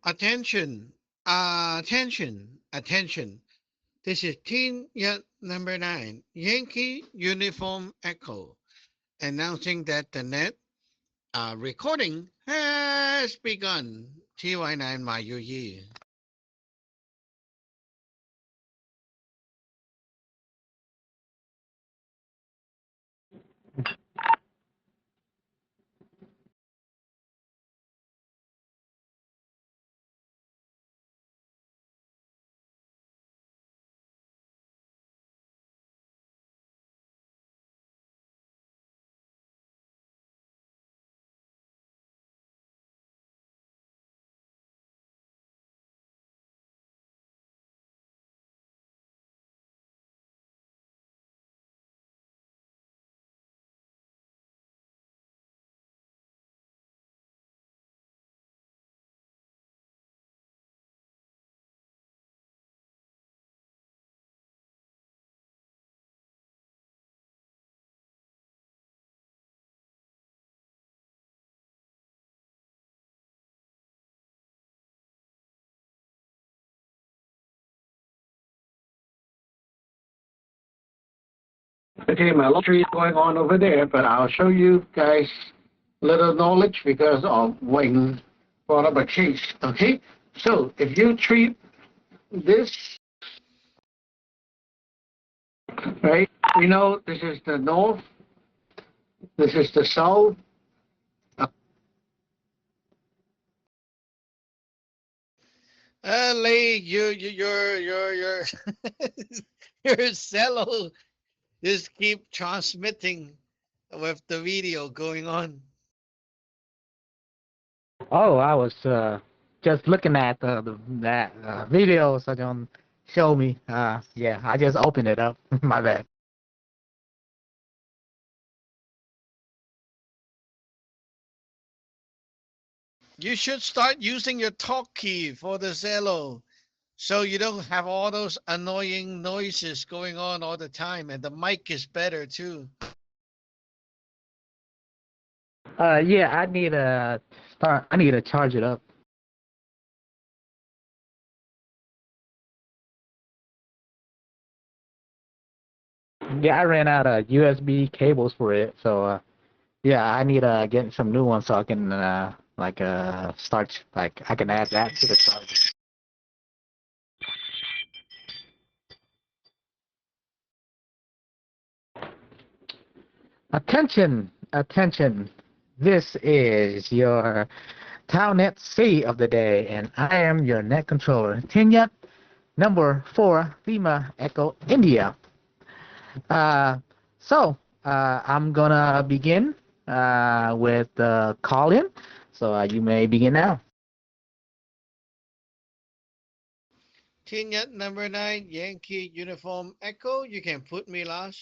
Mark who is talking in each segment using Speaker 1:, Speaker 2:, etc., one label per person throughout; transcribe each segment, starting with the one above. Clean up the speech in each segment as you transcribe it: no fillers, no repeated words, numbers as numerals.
Speaker 1: Attention, attention. This is Teen Yacht number 9, Yankee Uniform Echo, announcing that the net recording has begun. TY9 Mayu Yi.
Speaker 2: Okay, my lottery is going on over there, but I'll show you guys little knowledge because of waiting for a chase. Okay, so if you treat this right, you know this is the north, this is the south.
Speaker 1: Lee, your your cello just keep transmitting with the video going on.
Speaker 3: Oh, I was just looking at that video, so don't show me. Yeah, I just opened it up. My bad.
Speaker 1: You should start using your talk key for the cello so you don't have all those annoying noises going on all the time, and the mic is better too.
Speaker 3: Yeah, I need to start. I need to charge it up. Yeah, I ran out of USB cables for it, so yeah, I need to get some new ones so I can start like I can add that to the charger. Attention, attention. This is your TownNet C of the day, and I am your net controller, Tinyat, number 4, Lima Echo India. Uh, I'm gonna begin with the call-in, so you may begin now.
Speaker 1: Tinyat number 9, Yankee Uniform Echo. You can put me last.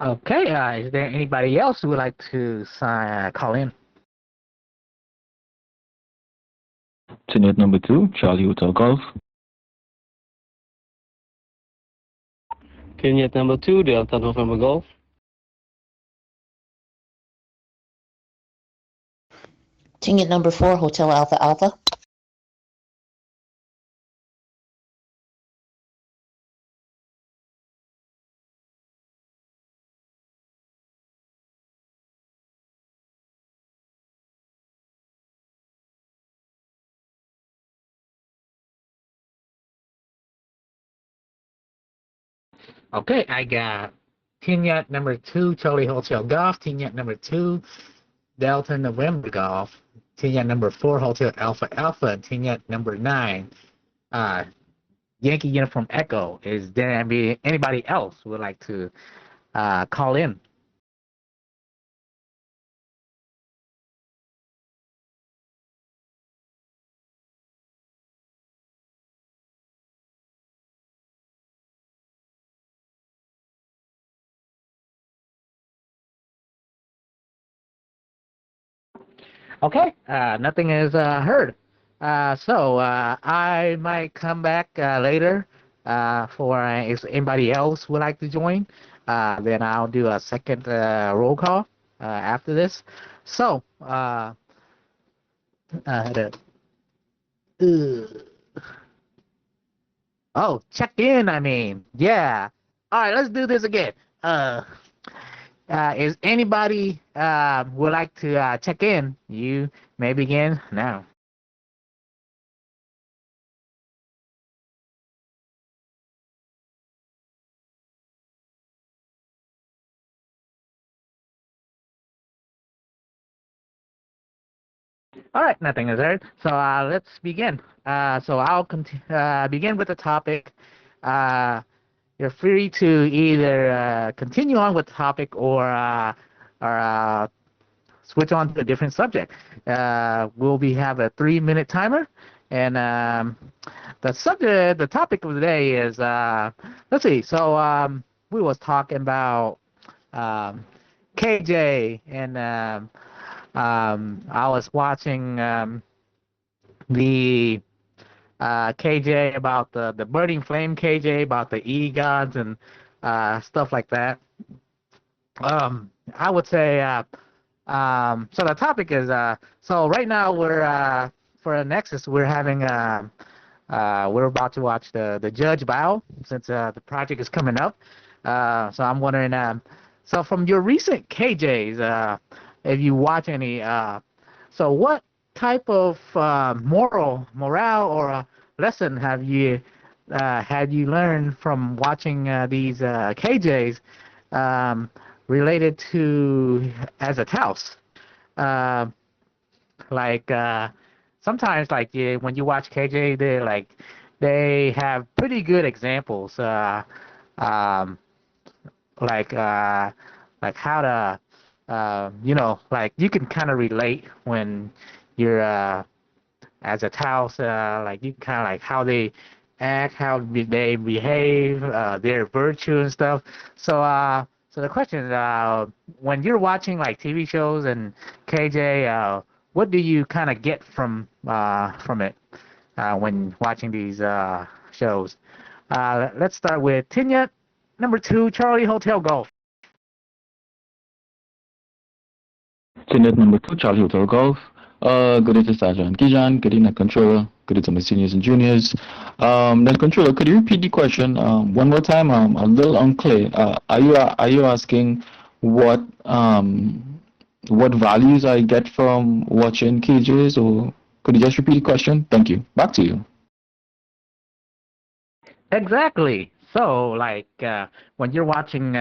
Speaker 3: Okay, is there anybody else who would like to call in?
Speaker 4: Tenet number 2, Charlie Hotel Golf.
Speaker 5: Kenya number 2, Delta November Golf.
Speaker 6: Ticket number 4, Hotel Alpha Alpha.
Speaker 3: Okay, I got Tinyat number 2, Charlie Hotel Golf, Tinyat number 2, Delta November Golf, Tinyat number 4, Hotel Alpha Alpha, Tinyat number 9, Yankee Uniform Echo. Is there anybody else who would like to call in? Okay, nothing is heard. So I might come back later for if anybody else would like to join. Then I'll do a second roll call after this. So, oh, check in. I mean, yeah. All right, let's do this again. Is anybody would like to check in? You may begin now. All right, nothing is heard. So let's begin. So I'll begin with the topic. You're free to either continue on with the topic or switch on to a different subject. We'll have a 3-minute timer, and the topic of the day is let's see. So we was talking about KJ, and I was watching the KJ about the burning flame KJ about the E-gods and stuff like that. I would say so the topic is so right now we're for Nexus we're having we're about to watch the Judge Bow since the project is coming up. So I'm wondering so from your recent KJs if you watch any so what type of morale or lesson have you had you learned from watching these KJs related to as a Taos? Like sometimes like when you watch KJ, they have pretty good examples. Like how to like you can kind of relate when you're as a Taos, like you kind of like how they act, how they behave, their virtue and stuff. So so the question is, when you're watching like TV shows and KJ, what do you kind of get from it when watching these shows? Let's start with Tinya, number 2, Charlie Hotel Golf.
Speaker 4: Tenet number 2, Charlie Hotel Golf. Good day to Sergeant Kijan, good day, Net Controller, good day to my seniors and juniors. Net Controller, could you repeat the question one more time? I'm a little unclear. Are you asking what values I get from watching KJs, or could you just repeat the question? Thank you. Back to you.
Speaker 3: Exactly. So like when you're watching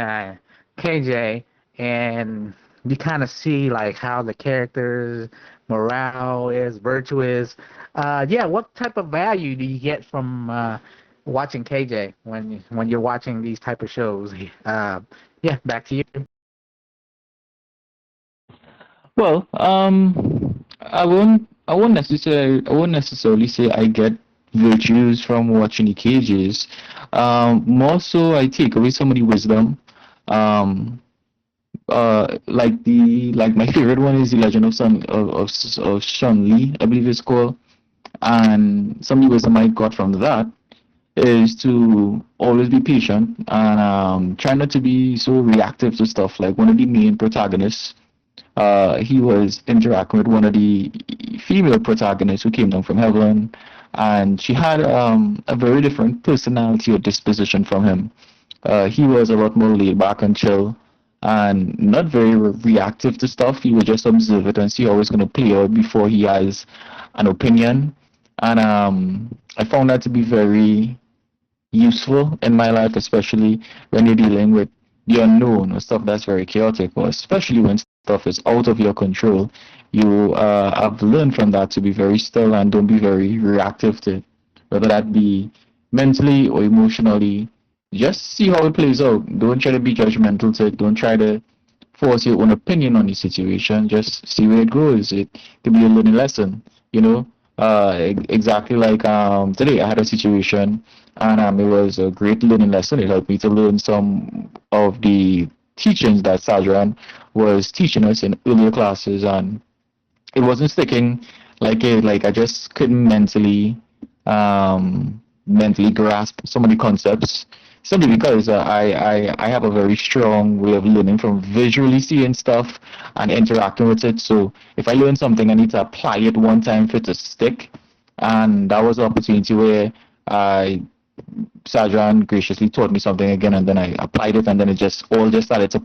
Speaker 3: KJ and you kind of see like how the characters morale is, virtue is. Yeah, what type of value do you get from watching KJ when you're watching these type of shows? Yeah, back to you.
Speaker 4: Well, I won't necessarily say I get virtues from watching the KJs. More so, I take away some of the wisdom. Like my favorite one is the Legend of Shun Li, I believe it's called. And some of the wisdom I got from that is to always be patient and try not to be so reactive to stuff. Like one of the main protagonists, he was interacting with one of the female protagonists who came down from heaven, and she had a very different personality or disposition from him. He was a lot more laid back and chill, and not very reactive to stuff. He would just observe it and see how it's going to play out before he has an opinion. And I found that to be very useful in my life, especially when you're dealing with the unknown or stuff that's very chaotic, or especially when stuff is out of your control. You have learned from that to be very still and don't be very reactive to it, whether that be mentally or emotionally, just see how it plays out. Don't try to be judgmental to it. Don't try to force your own opinion on the situation. Just see where it goes. It could be a learning lesson, you know. Exactly like today I had a situation, and it was a great learning lesson. It helped me to learn some of the teachings that Sajran was teaching us in earlier classes, and it wasn't sticking like I just couldn't mentally grasp some of the concepts simply because I have a very strong way of learning from visually seeing stuff and interacting with it. So if I learn something, I need to apply it one time for it to stick. And that was an opportunity where I Sajran graciously taught me something again, and then I applied it, and then it just started to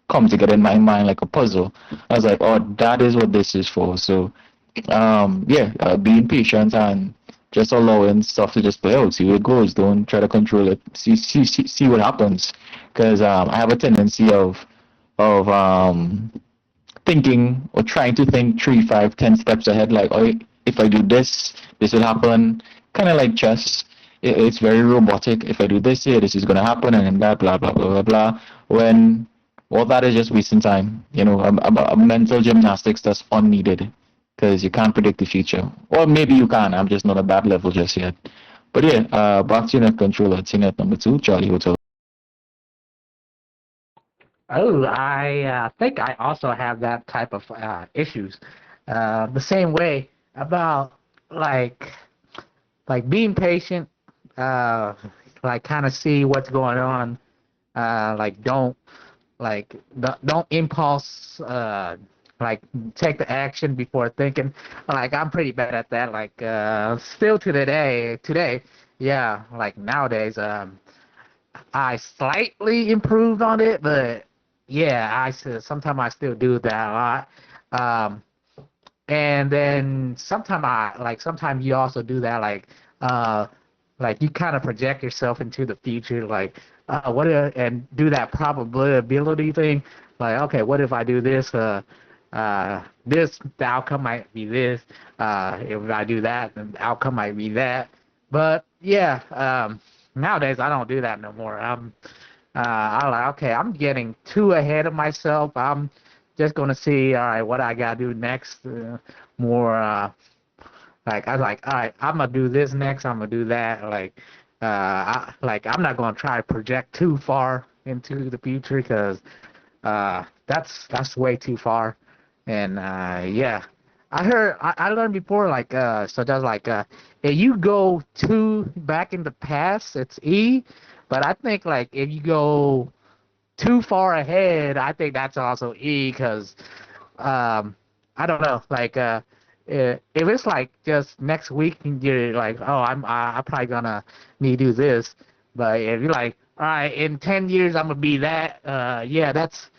Speaker 4: come together in my mind like a puzzle. I was like, oh, that is what this is for. So, being patient and just allowing stuff to just play out, see where it goes. Don't try to control it. See what happens. Because I have a tendency of thinking or trying to think 3, 5, 10 steps ahead. Like, oh, if I do this, this will happen. Kind of like chess. It's very robotic. If I do this here, this is going to happen, and then blah blah blah blah blah blah. When all that is just wasting time, a mental gymnastics that's unneeded because you can't predict the future. Or maybe you can. I'm just not at that level just yet. But yeah, back to your net controller. Team net number 2, Charlie Hotel.
Speaker 3: Oh, I think I also have that type of issues. The same way about like being patient, like kind of see what's going on. Like don't impulse. Like take the action before thinking. Like I'm pretty bad at that. Like still to today, yeah. Like nowadays, I slightly improved on it, but yeah, sometimes I still do that a lot. And then sometimes you also do that, like you kind of project yourself into the future, like and do that probability thing. Like, okay, what if I do this? The outcome might be this. If I do that, then the outcome might be that. But yeah, nowadays I don't do that no more. I'm like, okay, I'm getting too ahead of myself. I'm just gonna see, all right, what I gotta do next. More like I was like, all right, I'm gonna do this next. I'm gonna do that. Like, I'm not gonna try to project too far into the future because that's way too far. And yeah, I learned before, like so that's like if you go too back in the past, it's E. But I think like if you go too far ahead, I think that's also E, because I don't know, like if it's like just next week you're like, oh, I'm probably gonna need to do this, but if you're like, all right, in 10 years I'm gonna be that, yeah, that's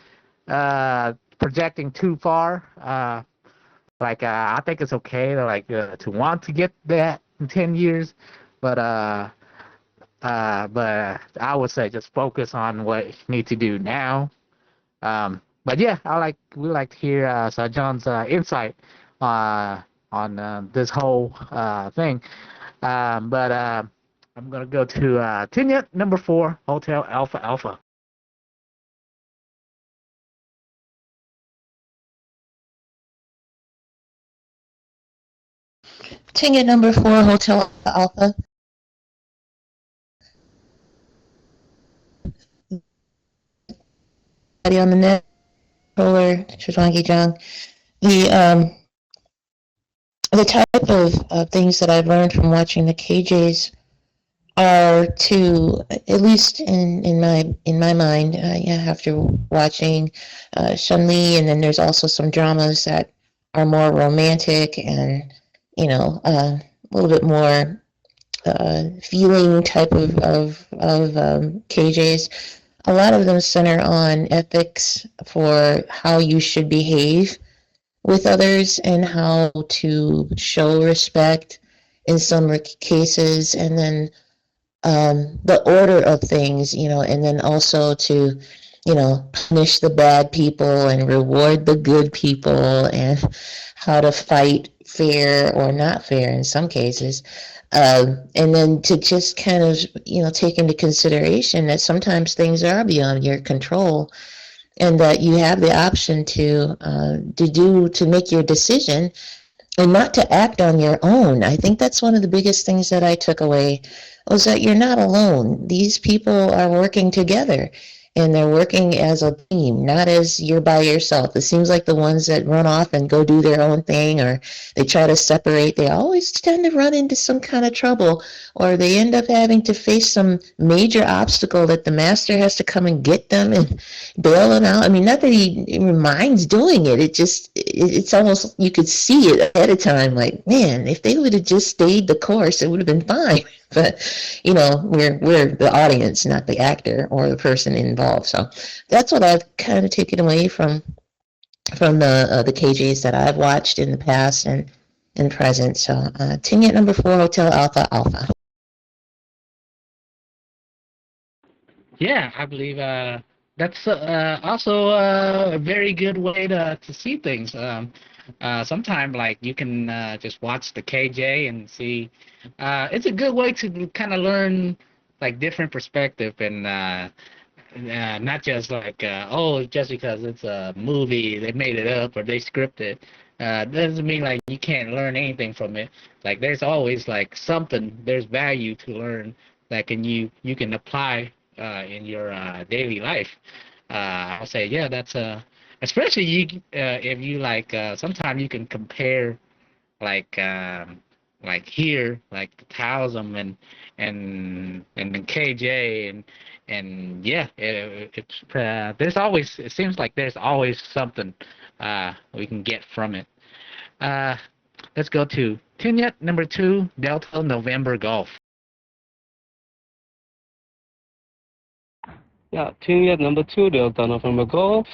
Speaker 3: projecting too far. I think it's okay to want to get that in 10 years, but I would say just focus on what you need to do now. But yeah, we like to hear Sir John's insight on this whole thing. But I'm gonna go to Tinya number 4, Hotel Alpha Alpha.
Speaker 6: Ticket number 4, Hotel Alpha. On the net, controller, Shizwangi Jung. The type of things that I've learned from watching the KJs are to, at least in my mind, after watching Chun-Li, and then there's also some dramas that are more romantic and a little bit more feeling type of KJs. A lot of them center on ethics for how you should behave with others and how to show respect in some cases, and then the order of things, and then also to punish the bad people and reward the good people, and how to fight fair or not fair in some cases. And then to just kind of, take into consideration that sometimes things are beyond your control, and that you have the option to make your decision and not to act on your own. I think that's one of the biggest things that I took away, was that you're not alone. These people are working together, and they're working as a team, not as you're by yourself. It seems like the ones that run off and go do their own thing, or they try to separate, they always tend to run into some kind of trouble, or they end up having to face some major obstacle that the master has to come and get them and bail them out. I mean, not that he minds doing it. It's almost, you could see it ahead of time. Like, man, if they would have just stayed the course, it would have been fine. But we're the audience, not the actor or the person involved. So that's what I've kind of taken away from the KJs that I've watched in the past and present. So Tingette number 4, Hotel Alpha Alpha.
Speaker 3: Yeah, I believe that's also a very good way to see things. Sometimes, like, you can just watch the KJ and see. It's a good way to kind of learn, like, different perspective, and not just like, just because it's a movie, they made it up or they scripted. Doesn't mean like you can't learn anything from it. Like, there's always like something, there's value to learn that you can apply in your daily life. I'll say, yeah, that's especially if you like. Sometimes you can compare, like here, like the Taoism and the KJ and yeah, it's there's always, it seems like there's always something we can get from it. Let's go to Tingette number 2, Delta November Golf.
Speaker 5: Yeah, Tingette number 2, Delta November Golf.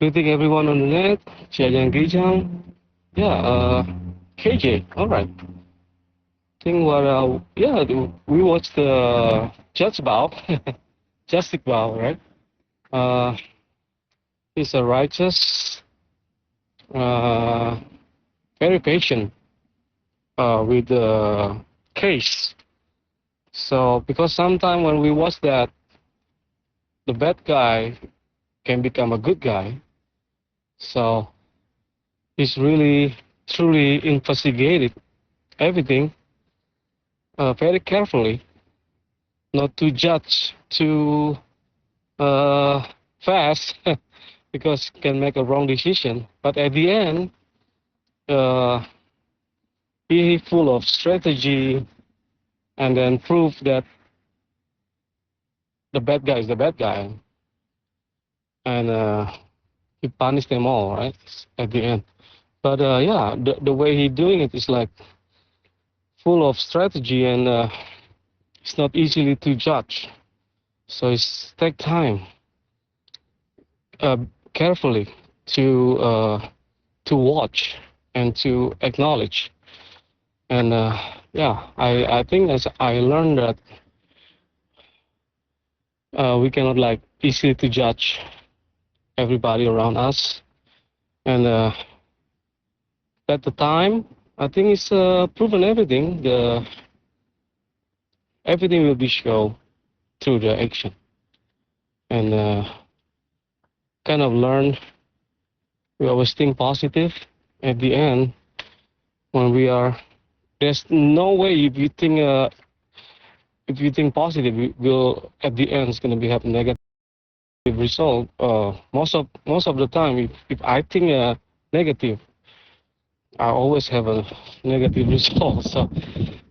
Speaker 5: Greeting everyone on the net. Jiajang Gijang. Yeah, KJ, alright. Think what, yeah, we watched the Judge Bao, Justice Bao, right? He's a righteous, very patient with the case. So, because sometimes when we watch that, the bad guy can become a good guy. So, he's really, truly investigated everything very carefully, not to judge too fast, because can make a wrong decision. But at the end, he full of strategy, and then prove that the bad guy is the bad guy, and he punished them all, right, at the end. But yeah, the way he doing it is like full of strategy, and it's not easily to judge. So it's take time, carefully to watch and to acknowledge. And yeah, I think as I learned that we cannot like easily to judge everybody around us, and at the time I think it's proven everything. Everything will be shown through the action, and kind of learn. We always think positive. At the end, when we are, there's no way if you think positive, we will at the end it's going to be have negative result. Most of the time, if I think negative, I always have a negative result.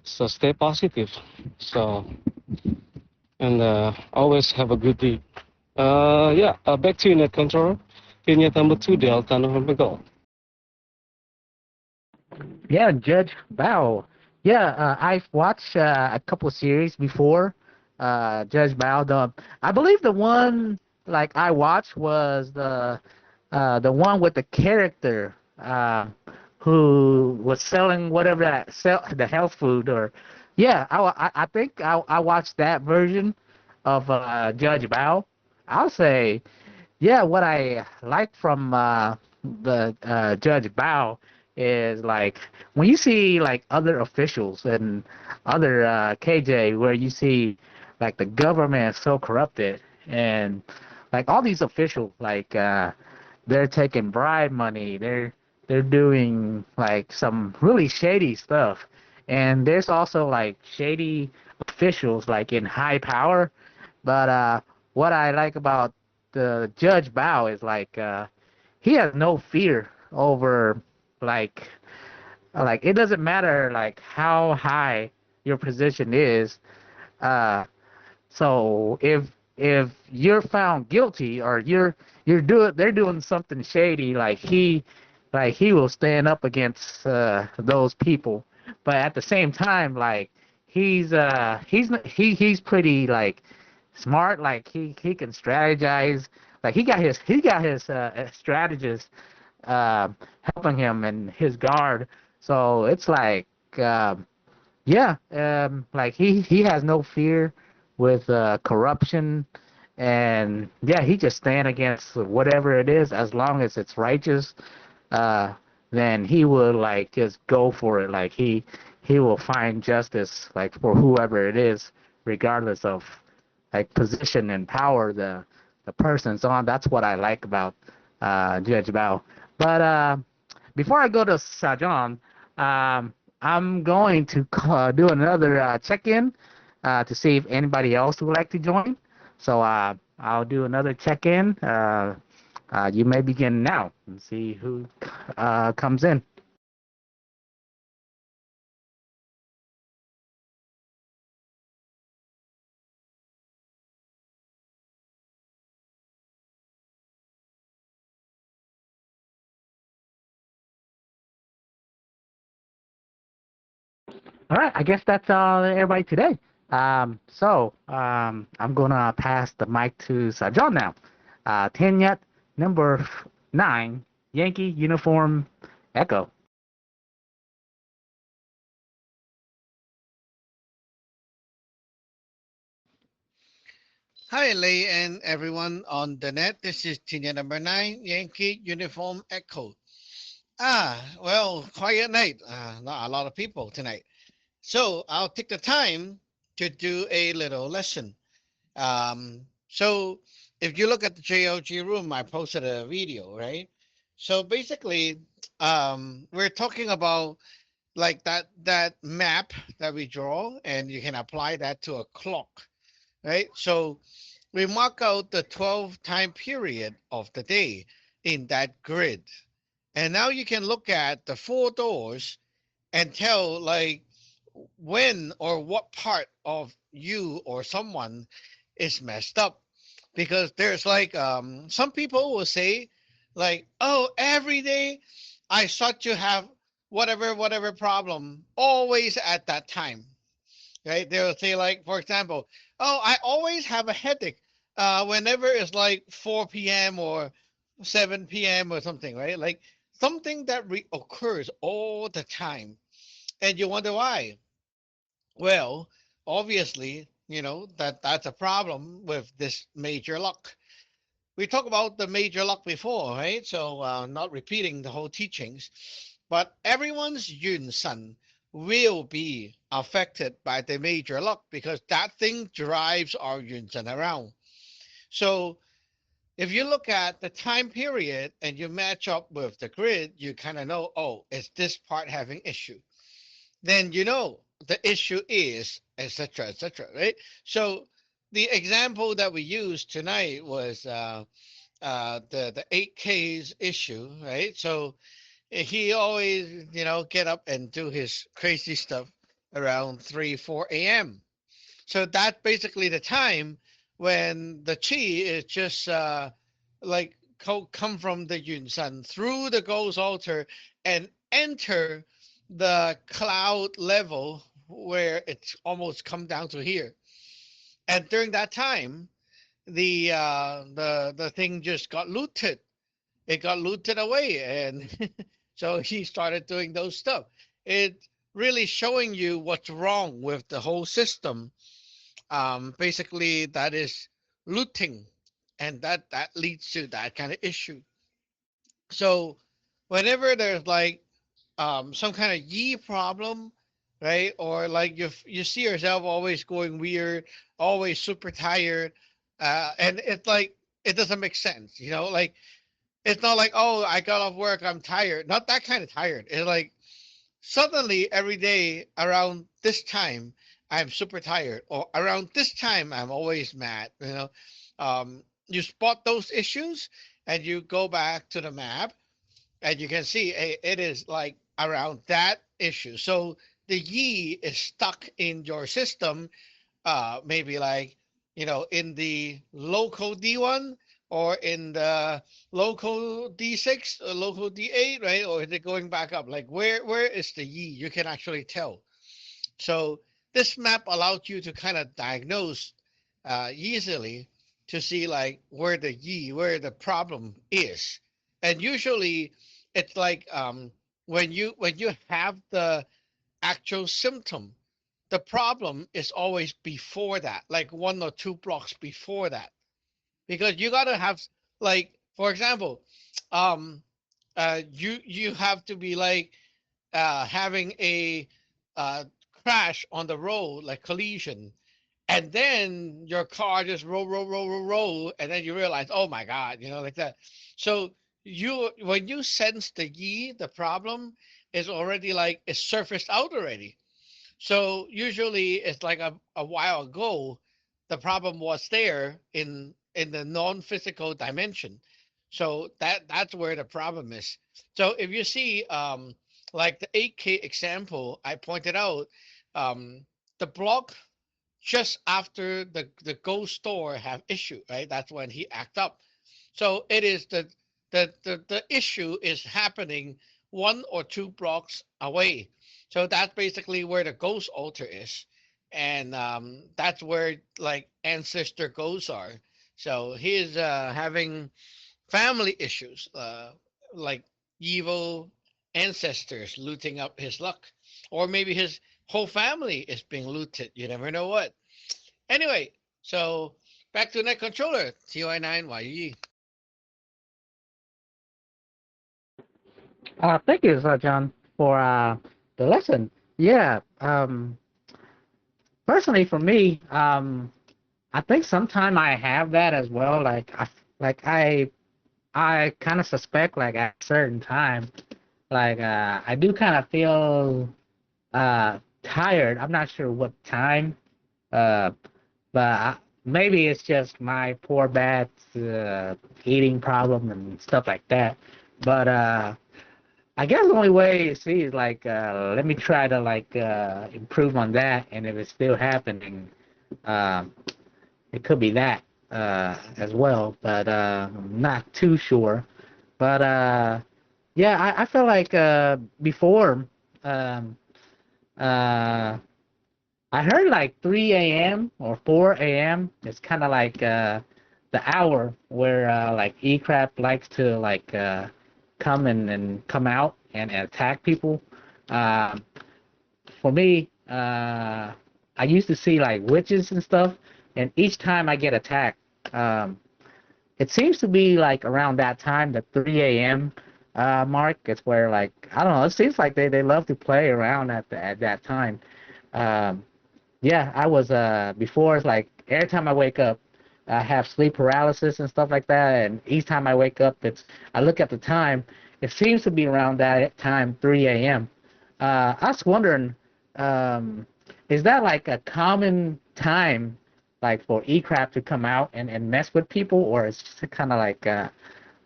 Speaker 5: So stay positive. So and always have a good deed. Yeah. Back to you, net controller. Tingette number 2, Delta November Golf.
Speaker 3: Yeah, Judge Bao. Yeah, I've watched a couple series before. Judge Bao. I believe the one like I watched was the one with the character who was selling whatever the health food, or yeah, I think I watched that version of Judge Bao, I'll say, yeah, what I like from the Judge Bao is like when you see like other officials and other KJ where you see like the government is so corrupted and like all these officials like they're taking bribe money, they're doing like some really shady stuff. And there's also like shady officials like in high power. But what I like about the Judge Bao is like he has no fear over like it doesn't matter like how high your position is. Uh, so if you're found guilty or they're doing something shady, like he will stand up against those people. But at the same time, like he's pretty like smart. Like he can strategize. Like he got his strategist helping him and his guard. So it's like yeah, like he has no fear with corruption, and yeah, he just stand against whatever it is as long as it's righteous. Uh, then he will like just go for it. Like he will find justice like for whoever it is, regardless of like position and power the person's on. That's what I like about Judge Bao. But before I go to Sajon, I'm going to do another check-in to see if anybody else would like to join. So I'll do another check-in. You may begin now and see who comes in. All right, I guess that's everybody today. I'm gonna pass the mic to Sajon now. Tenyat, number 9, Yankee Uniform Echo.
Speaker 1: Hi, Lei and everyone on the net. This is Tina number 9, Yankee Uniform Echo. Well, quiet night. Not a lot of people tonight. So I'll take the time to do a little lesson. So if you look at the JOG room, I posted a video, right? So basically, we're talking about like that map that we draw, and you can apply that to a clock, right? So we mark out the 12 time period of the day in that grid. And now you can look at the four doors and tell like when or what part of you or someone is messed up. Because there's like some people will say like, oh, every day I start to have whatever problem always at that time, right? They'll say like, for example, oh, I always have a headache whenever it's like 4 p.m. or 7 p.m. or something, right? Like something that occurs all the time, and you wonder why. Well, obviously, that's a problem with this major lock. We talked about the major lock before, right? So not repeating the whole teachings, but everyone's yun sun will be affected by the major lock because that thing drives our yun sun around. So if you look at the time period and you match up with the grid, you kind of know, oh, is this part having issue? Then you know the issue is, etc., etc., right? So the example that we used tonight was the 8K's issue, right? So he always, get up and do his crazy stuff around 3, 4 a.m. So that's basically the time when the chi is just like come from the Yun Sun through the ghost altar and enter the cloud level where it's almost come down to here. And during that time, the thing just got looted. It got looted away, and so he started doing those stuff. It really showing you what's wrong with the whole system basically that is looting, and that leads to that kind of issue. So whenever there's like some kind of yi problem, right? Or like you see yourself always going weird, always super tired, and it's like it doesn't make sense, you know? Like it's not like, oh, I got off work, I'm tired. Not that kind of tired. It's like suddenly every day around this time I'm super tired, or around this time I'm always mad, you know. You spot those issues and you go back to the map and you can see it is like around that issue. So the yi is stuck in your system, maybe like, you know, in the local D1 or in the local D6 or local D8, right? Or is it going back up? Like where is the yi? You can actually tell. So this map allows you to kind of diagnose easily to see like where the yi, where the problem is. And usually it's like when you have the actual symptom, the problem is always before that, like 1 or 2 blocks before that, because you got to have, like, for example, um you have to be like having a uh crash on the road, like collision, and then your car just roll, and then you realize, oh my god, you know, like that. So you, when you sense the yi, the problem is already like it's surfaced out already. So usually it's like a while ago, the problem was there in the non-physical dimension. So that's where the problem is. So if you see like the 8K example I pointed out, um the block just after the ghost store have issue, right? That's when he act up. So it is the issue is happening 1 or 2 blocks away. So that's basically where the ghost altar is. And that's where like ancestor ghosts are. So he's having family issues, like evil ancestors looting up his luck. Or maybe his whole family is being looted. You never know what. Anyway, so back to net controller, TY9YE.
Speaker 3: Thank you, Sir John, for the lesson. Yeah. Personally, for me, I think sometime I have that as well. Like I kind of suspect like at a certain time, like I do kind of feel tired. I'm not sure what time, uh, but maybe it's just my poor bad eating problem and stuff like that. But I guess the only way to see is like let me try to like improve on that, and if it's still happening, um, it could be that as well. But I'm not too sure. But yeah, I feel like before um, uh, I heard like 3 a.m. or 4 a.m. It's kind of like the hour where like E-Crap likes to like come and come out and attack people. Um, for me, I used to see like witches and stuff, and each time I get attacked, um, it seems to be like around that time, the 3 a.m. Mark. It's where like I don't know. It seems like they love to play around at that time. Um, yeah, I was before it's like every time I wake up, I have sleep paralysis and stuff like that, and each time I wake up, it's I look at the time. It seems to be around that time, 3 a.m. I was wondering, um, is that like a common time, like for E-Crap to come out and mess with people, or it's just kind of like,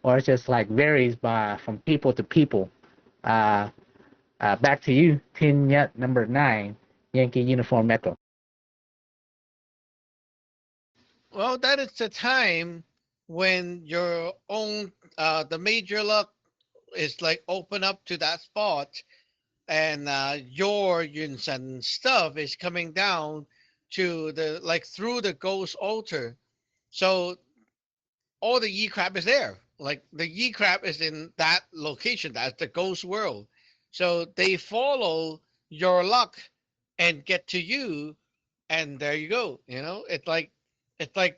Speaker 3: or it's just like varies by from people to people? Uh, back to you, Tin Yut number 9, Yankee Uniform Echo.
Speaker 1: Well, that is the time when your own the major luck is like open up to that spot, and your Yunsan stuff is coming down to the like through the ghost altar. So all the Yi crab is there. Like the Yi crab is in that location. That's the ghost world. So they follow your luck and get to you and there you go. It's like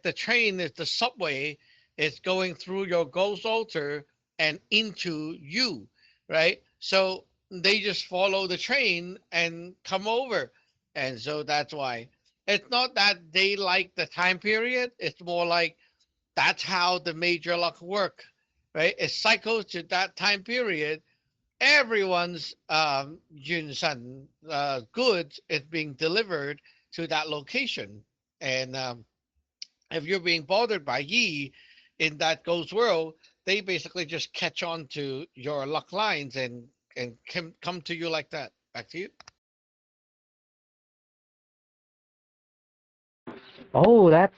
Speaker 1: the train is the subway. It's going through your ghost altar and into you, right? So they just follow the train and come over, and so that's why. It's not that they like the time period. It's more like that's how the major luck work, right? It cycles to that time period. Everyone's Junsan goods is being delivered to that location, and if you're being bothered by Yi in that ghost world, they basically just catch on to your luck lines and come to you like that. Back to you.
Speaker 3: Oh, that's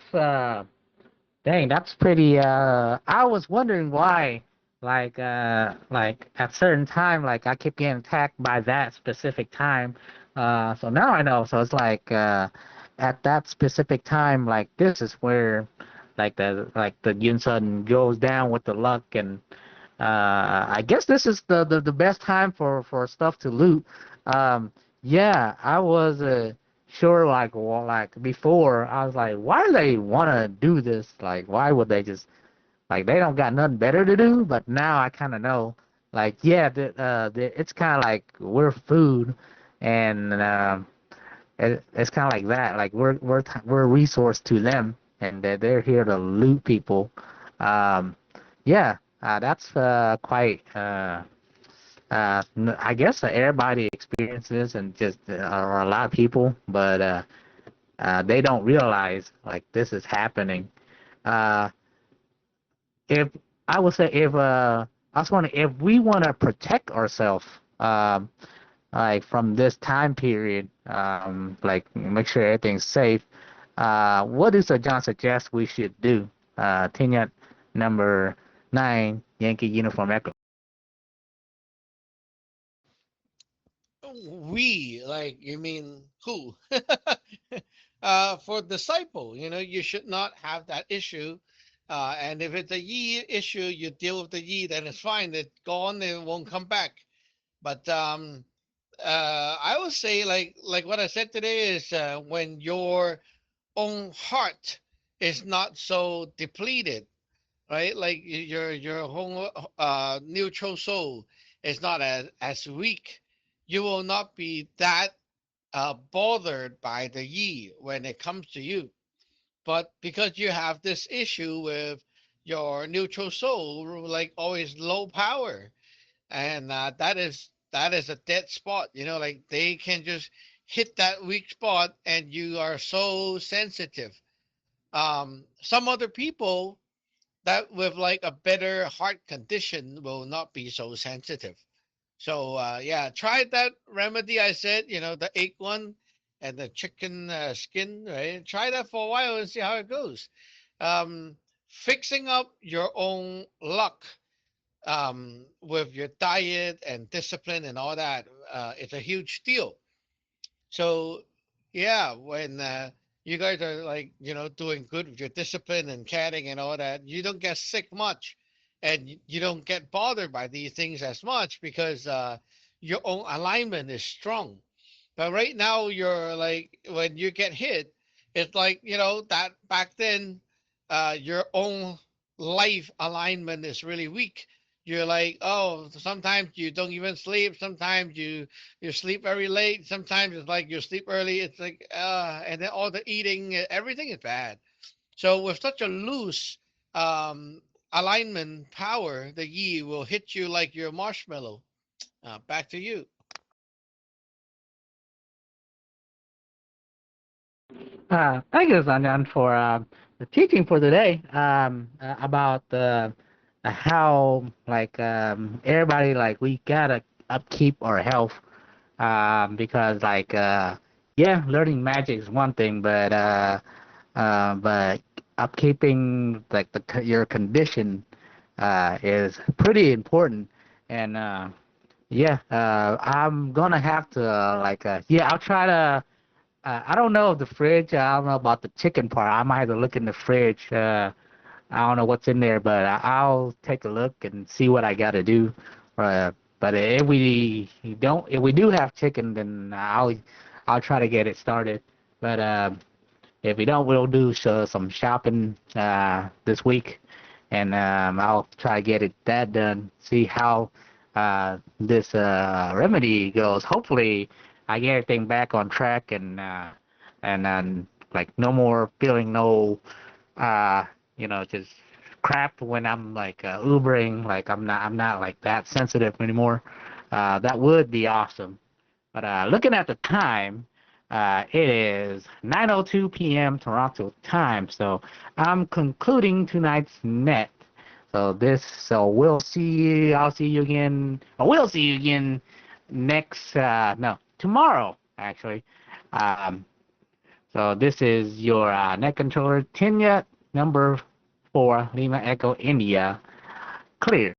Speaker 3: dang, that's pretty I was wondering why like at certain time like I keep getting attacked by that specific time. So now I know. So it's like at that specific time like this is where like the Yunsun goes down with the luck and I guess this is the best time for stuff to loot. Yeah, I was sure like well, like before I was like, why do they want to do this? Like, why would they just like they don't got nothing better to do? But now I kind of know. Like, yeah, it's kind of like we're food, and it's kind of like that. Like we're a resource to them, and they're here to loot people. Um, yeah, that's quite. I guess everybody experiences and just or a lot of people, but they don't realize like this is happening. Uh, if I would say if I was wondering if we want to protect ourselves, um, like from this time period, like make sure everything's safe. What does John suggest we should do? Tingnet number 9, Yankee Uniform Echo.
Speaker 1: We, like, you mean who? For disciple, you should not have that issue. And if it's a Yi issue, you deal with the Yi, then it's fine. It's gone. It won't come back. But I would say, like what I said today is when your own heart is not so depleted, right? Like your whole neutral soul is not as weak. You will not be that bothered by the Yi when it comes to you. But because you have this issue with your neutral soul, like always low power, and that is a dead spot. Like they can just hit that weak spot, and you are so sensitive. Some other people that with like a better heart condition will not be so sensitive. So yeah, try that remedy I said, the egg one and the chicken skin, right? Try that for a while and see how it goes. Um, Fixing up your own luck with your diet and discipline and all that, it's a huge deal. So yeah, when you guys are like, doing good with your discipline and catting and all that, you don't get sick much, and you don't get bothered by these things as much because your own alignment is strong. But right now, you're like when you get hit, it's like that back then, your own life alignment is really weak. You're like, oh, sometimes you don't even sleep. Sometimes you sleep very late. Sometimes it's like you sleep early. It's like, and then all the eating, everything is bad. So with such a loose alignment power, the Yi will hit you like your marshmallow. Back to you.
Speaker 3: Thank you, Sanjan, for the teaching for today about how like everybody like we gotta upkeep our health because like yeah, learning magic is one thing, but upkeeping like your condition is pretty important, and yeah, I'm gonna have to yeah, I'll try to. I don't know the fridge. I don't know about the chicken part. I might have to look in the fridge. I don't know what's in there, but I'll take a look and see what I got to do. But if we do have chicken, then I'll try to get it started. But if we don't, we'll do some shopping this week, and I'll try to get that done. See how this remedy goes. Hopefully, I get everything back on track, and like no more feeling just crap when I'm like Ubering. Like I'm not like that sensitive anymore. That would be awesome. But looking at the time, it is 9:02 p.m. Toronto time. So I'm concluding tonight's net. So we'll see you. I'll see you again. Or we'll see you again tomorrow actually. So this is your net controller, Tinya, number 4, Lima Echo India, clear.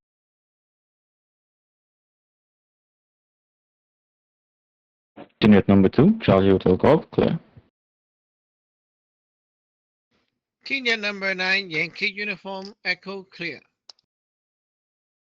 Speaker 4: Unit number 2, Charlie Hotel Golf, clear.
Speaker 1: Kenya number 9, Yankee Uniform Echo clear.